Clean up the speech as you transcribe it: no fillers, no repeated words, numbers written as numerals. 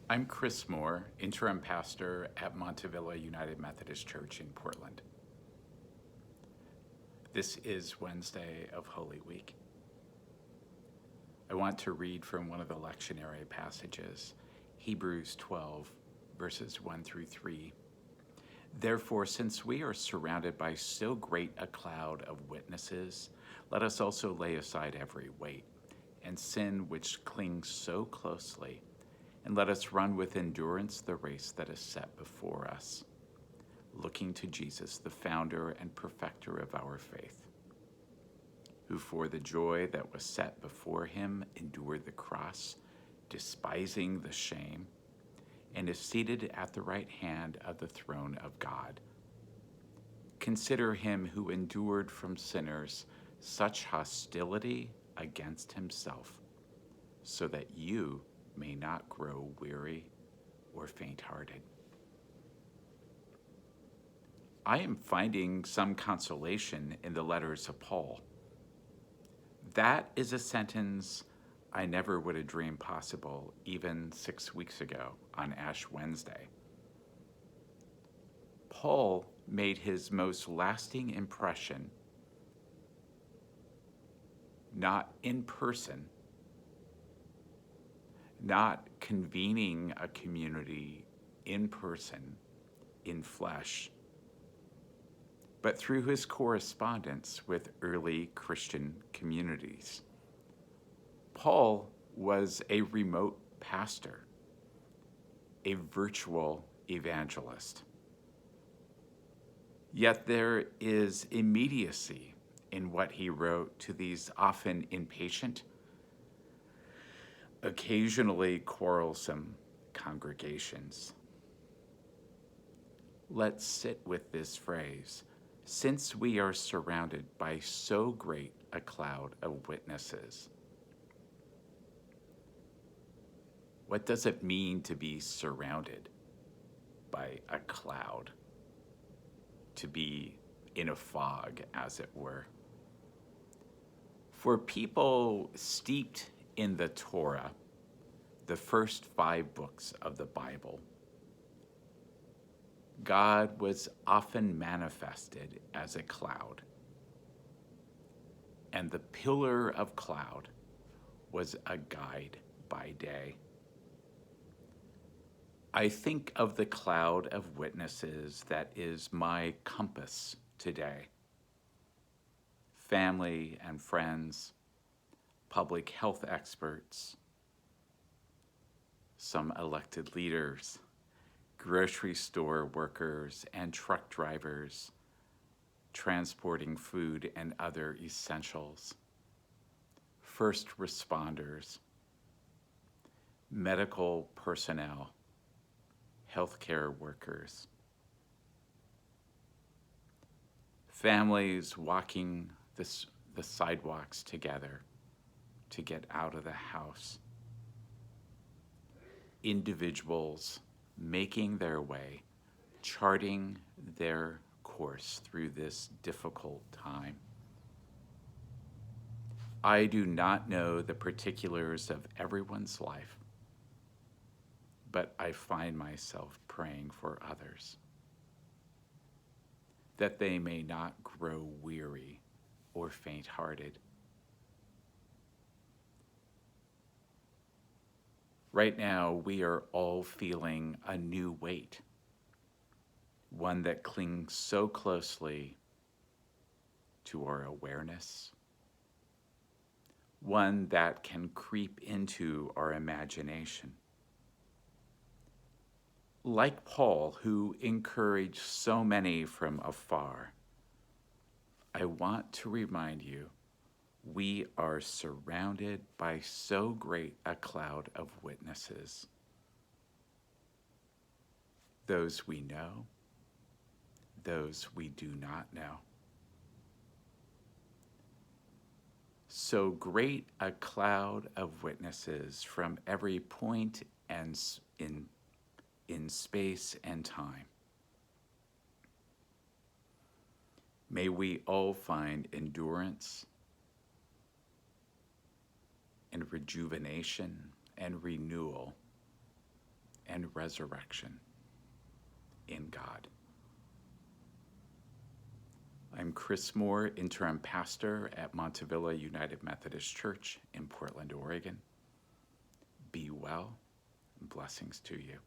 I'm Chris Moore, interim pastor at Montevilla United Methodist Church in Portland. This is Wednesday of Holy Week. I want to read from one of the lectionary passages, Hebrews 12, verses 1 through 3. Therefore, since we are surrounded by so great a cloud of witnesses, let us also lay aside every weight and sin which clings so closely, and let us run with endurance the race that is set before us, looking to Jesus, the founder and perfecter of our faith, who for the joy that was set before him endured the cross, despising the shame, and is seated at the right hand of the throne of God. Consider him who endured from sinners such hostility against himself, so that you may not grow weary or faint-hearted. I am finding some consolation in the letters of Paul. That is a sentence I never would have dreamed possible even 6 weeks ago on Ash Wednesday. Paul made his most lasting impression not in person, not convening a community in person, in flesh, but through his correspondence with early Christian communities. Paul was a remote pastor, a virtual evangelist. Yet there is immediacy in what he wrote to these often impatient, occasionally quarrelsome congregations. Let's sit with this phrase, since we are surrounded by so great a cloud of witnesses. What does it mean to be surrounded by a cloud? To be in a fog, as it were. For people steeped in the Torah, the first 5 books of the Bible, God was often manifested as a cloud, and the pillar of cloud was a guide by day. I think of the cloud of witnesses that is my compass today. Family and friends, public health experts, some elected leaders, grocery store workers and truck drivers transporting food and other essentials, first responders, medical personnel, healthcare workers, families walking the sidewalks together to get out of the house, individuals making their way, charting their course through this difficult time. I do not know the particulars of everyone's life, but I find myself praying for others, that they may not grow weary or faint-hearted. Right now, we are all feeling a new weight, one that clings so closely to our awareness, one that can creep into our imagination. Like Paul, who encouraged so many from afar, I want to remind you, we are surrounded by so great a cloud of witnesses. Those we know, those we do not know. So great a cloud of witnesses from every point and in space and time. May we all find endurance and rejuvenation and renewal and resurrection in God. I'm Chris Moore, interim pastor at Montevilla United Methodist Church in Portland, Oregon. Be well, and blessings to you.